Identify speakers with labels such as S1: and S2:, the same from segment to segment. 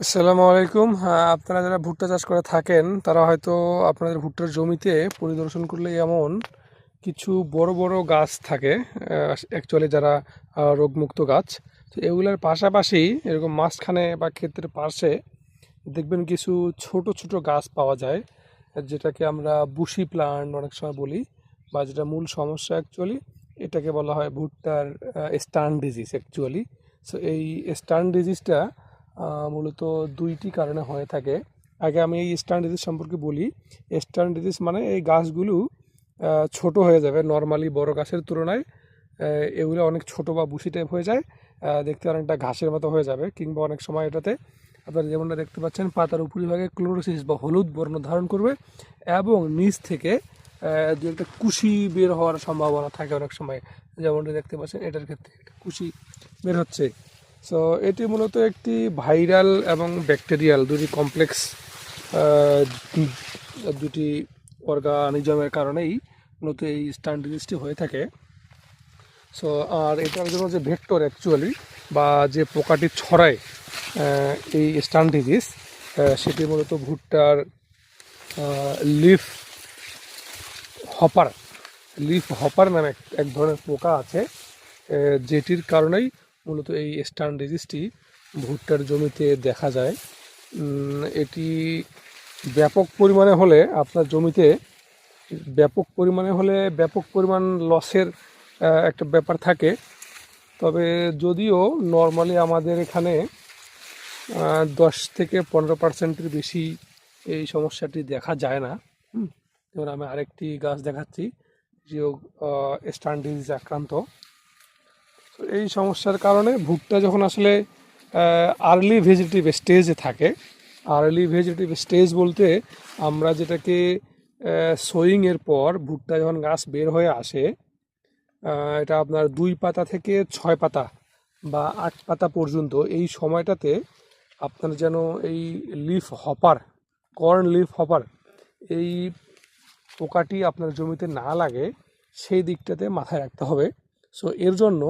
S1: আসসালামু আলাইকুম। হ্যাঁ, আপনারা যারা ভুট্টা চাষ করে থাকেন তারা হয়তো আপনাদের ভুট্টার জমিতে পরিদর্শন করলে এমন কিছু বড় বড় গাছ থাকে, অ্যাকচুয়ালি যারা রোগমুক্ত গাছ। তো এগুলোর পাশাপাশি এরকম মাঝখানে বা ক্ষেতের পাশে দেখবেন কিছু ছোট ছোট গাছ পাওয়া যায়, যেটাকে আমরা বুশি প্লান্ট অনেক সময় বলি, বা যেটা মূল সমস্যা অ্যাকচুয়ালি এটাকে বলা হয় ভুট্টার স্টান ডিজিজ অ্যাকচুয়ালি। সো এই স্টান ডিজিজটা মূলত দুইটি কারণে হয়ে থাকে। আগে আমি এই স্টান ডিজিজ সম্পর্কে বলি। স্টান ডিজিজ মানে এই গাছগুলো ছোট হয়ে যাবে নর্মালি বড় গাছের তুলনায়। এগুলো অনেক ছোট বা বুশি টাইপ হয়ে যায়, দেখতে অনেকটা ঘাসের মতো হয়ে যাবে, কিংবা অনেক সময় এটাতে আপনারা যেমনটা দেখতে পাচ্ছেন পাতার উপরিভাগে ক্লোরোসিস বা হলুদ বর্ণ ধারণ করবে, এবং নিচ থেকে দু একটা কুশি বের হওয়ার সম্ভাবনা থাকে অনেক সময়। যেমনটা দেখতে পাচ্ছেন এটার ক্ষেত্রে একটা কুশি বের হচ্ছে। সো এটি মূলত একটি ভাইরাল এবং ব্যাকটেরিয়াল দুটি কমপ্লেক্স দুটি অর্গানিজমের কারণেই মূলত এই স্টান ডিজিজটি হয়ে থাকে। সো আর এটার জন্য যে ভেক্টর অ্যাকচুয়ালি বা যে পোকাটি ছড়ায় এই স্টান ডিজিজ, সেটি মূলত ভুট্টার লিফ হপার লিফ হপার নামে এক ধরনের পোকা আছে, যেটির কারণেই মূলত এই স্টান ডিজিজটি ভুট্টার জমিতে দেখা যায়। এটি ব্যাপক পরিমাণে হলে আপনার জমিতে ব্যাপক পরিমাণ লসের একটা ব্যাপার থাকে। তবে যদিও নর্মালি আমাদের এখানে 10 থেকে 15% বেশি এই সমস্যাটি দেখা যায় না। যেমন আমি আরেকটি গাছ দেখাচ্ছি যে স্টান ডিজিজ আক্রান্ত। তো এই সমস্যার কারণে ভুট্টা যখন আসলে আর্লি ভেজিটেটিভ স্টেজে থাকে, আর্লি ভেজিটেটিভ স্টেজ বলতে আমরা যেটাকে সোয়িংয়ের পর ভুট্টা যখন গাছ বের হয়ে আসে, এটা আপনার 2 পাতা থেকে 6 পাতা বা 8 পাতা পর্যন্ত এই সময়টাতে আপনার যেন এই leaf hopper, corn leaf hopper, এই পোকাটি আপনার জমিতে না লাগে সেই দিকটাতে মাথায় রাখতে হবে। সো এর জন্য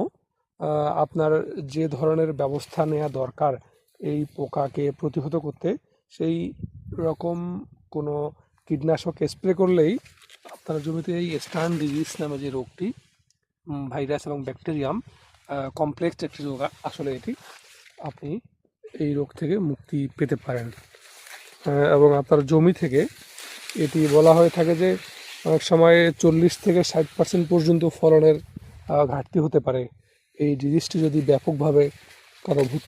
S1: আপনার যে ধরনের ব্যবস্থা নেওয়া দরকার এই পোকাকে প্রতিহত করতে, সেই রকম কোনো কীটনাশক স্প্রে করলেই আপনার জমিতে এই স্টান ডিজিজ নামে যে রোগটি, ভাইরাস এবং ব্যাকটেরিয়াম কমপ্লেক্স একটি রোগ আসলে এটি, আপনি এই রোগ থেকে মুক্তি পেতে পারেন। এবং আপনার জমি থেকে এটি বলা হয়ে থাকে যে অনেক সময় 40 থেকে 60% পর্যন্ত ফলনের ঘাটতি হতে পারে এই ডিজিজটি যদি ব্যাপকভাবে কারো